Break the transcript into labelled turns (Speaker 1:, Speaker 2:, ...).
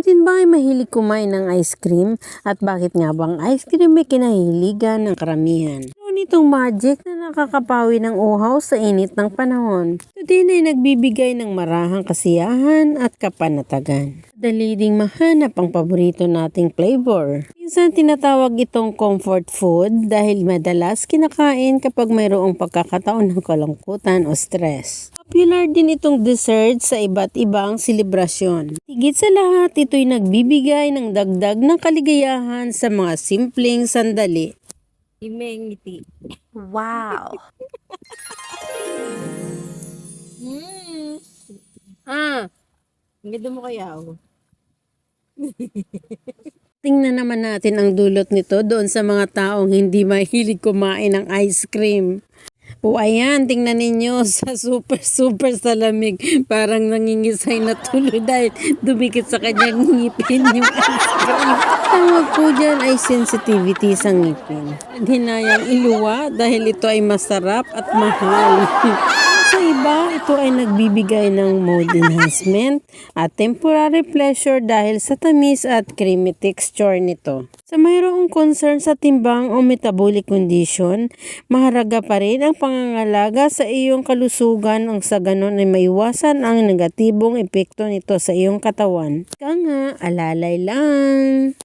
Speaker 1: Ikaw din ba ay mahilig kumain ng ice cream? At bakit nga bang ice cream ay kinahiligan ng karamihan? Ano nitong magic na nakakapawi ng uhaw sa init ng panahon? Ito din ay nagbibigay ng marahang kasiyahan at kapanatagan. Dali ding mahanap ang paborito nating flavor. Minsan tinatawag itong comfort food dahil madalas kinakain kapag mayroong pagkakataon ng kalungkutan o stress. Popular din itong dessert sa iba't ibang selebrasyon. Higit sa lahat, ito'y nagbibigay ng dagdag ng kaligayahan sa mga simpleng sandali.
Speaker 2: Imengiti.
Speaker 1: Wow!
Speaker 2: Ang ganda mo kaya ako.
Speaker 1: Tingnan naman natin ang dulot nito doon sa mga taong hindi mahilig kumain ng ice cream. O ayan, tingnan ninyo sa super sa lamig. Parang nangingisay na tuloy dahil dumikit sa kanyang ngipin yung ice cream. Tawag po dyan ay sensitivity sa ngipin. Hinayang iluwa dahil ito ay masarap at mahal. Sa iba, ito ay nagbibigay ng mood enhancement at temporary pleasure dahil sa tamis at creamy texture nito. Sa mayroong concern sa timbang o metabolic condition, mahalaga pa rin ang pangangalaga sa iyong kalusugan ang sa ganon ay maiwasan ang negatibong epekto nito sa iyong katawan. Kaya nga, alalay lang.